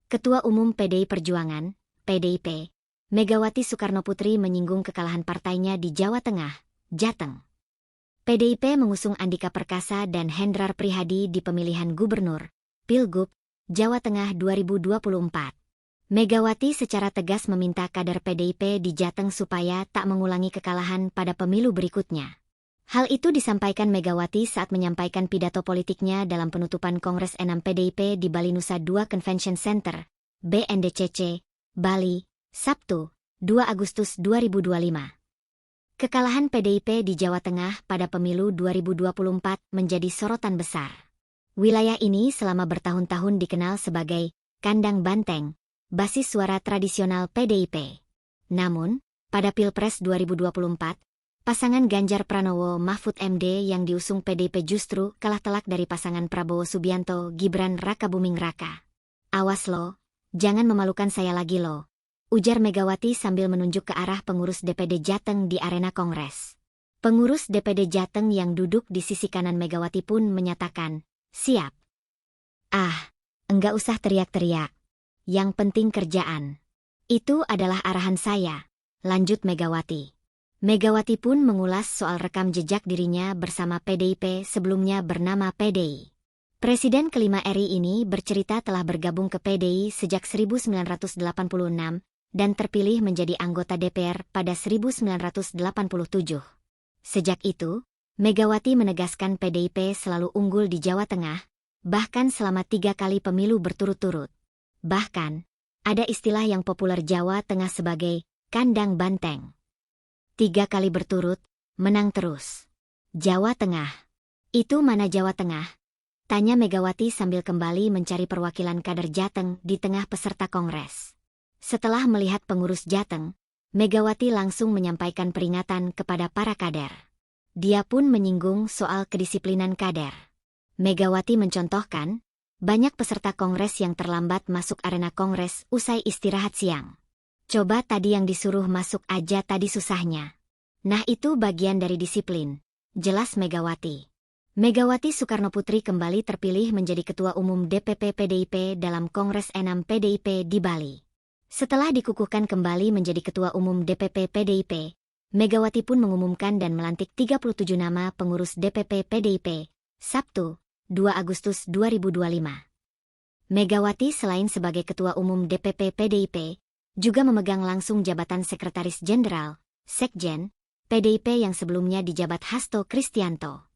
Ketua Umum PDI Perjuangan, PDIP, Megawati Soekarnoputri menyinggung kekalahan partainya di Jawa Tengah, Jateng. PDIP mengusung Andika Perkasa dan Hendrar Prihadi di pemilihan gubernur, Pilgub, Jawa Tengah 2024. Megawati secara tegas meminta kader PDIP di Jateng supaya tak mengulangi kekalahan pada pemilu berikutnya. Hal itu disampaikan Megawati saat menyampaikan pidato politiknya dalam penutupan Kongres 6 PDIP di Bali Nusa Dua Convention Center, BNDCC, Bali, Sabtu, 2 Agustus 2025. Kekalahan PDIP di Jawa Tengah pada pemilu 2024 menjadi sorotan besar. Wilayah ini selama bertahun-tahun dikenal sebagai kandang banteng, basis suara tradisional PDIP. Namun, pada Pilpres 2024, pasangan Ganjar Pranowo-Mahfud MD yang diusung PDIP justru kalah telak dari pasangan Prabowo Subianto-Gibran Rakabuming Raka. "Awas lo, jangan memalukan saya lagi lo," ujar Megawati sambil menunjuk ke arah pengurus DPD Jateng di arena Kongres. Pengurus DPD Jateng yang duduk di sisi kanan Megawati pun menyatakan, "Siap." "Ah, enggak usah teriak-teriak. Yang penting kerjaan. Itu adalah arahan saya," lanjut Megawati. Megawati pun mengulas soal rekam jejak dirinya bersama PDIP sebelumnya bernama PDI. Presiden kelima RI ini bercerita telah bergabung ke PDI sejak 1986 dan terpilih menjadi anggota DPR pada 1987. Sejak itu, Megawati menegaskan PDIP selalu unggul di Jawa Tengah, bahkan selama 3 kali pemilu berturut-turut. Bahkan, ada istilah yang populer Jawa Tengah sebagai kandang banteng. 3 kali berturut, menang terus. Jawa Tengah. Itu mana Jawa Tengah? Tanya Megawati sambil kembali mencari perwakilan kader Jateng di tengah peserta Kongres. Setelah melihat pengurus Jateng, Megawati langsung menyampaikan peringatan kepada para kader. Dia pun menyinggung soal kedisiplinan kader. Megawati mencontohkan, banyak peserta Kongres yang terlambat masuk arena Kongres usai istirahat siang. "Coba tadi yang disuruh masuk aja tadi susahnya. Nah itu bagian dari disiplin," jelas Megawati. Megawati Soekarnoputri kembali terpilih menjadi Ketua Umum DPP PDIP dalam Kongres 6 PDIP di Bali. Setelah dikukuhkan kembali menjadi Ketua Umum DPP PDIP, Megawati pun mengumumkan dan melantik 37 nama pengurus DPP PDIP, Sabtu, 2 Agustus 2025. Megawati selain sebagai Ketua Umum DPP PDIP, juga memegang langsung jabatan Sekretaris Jenderal, Sekjen, PDIP yang sebelumnya dijabat Hasto Kristianto.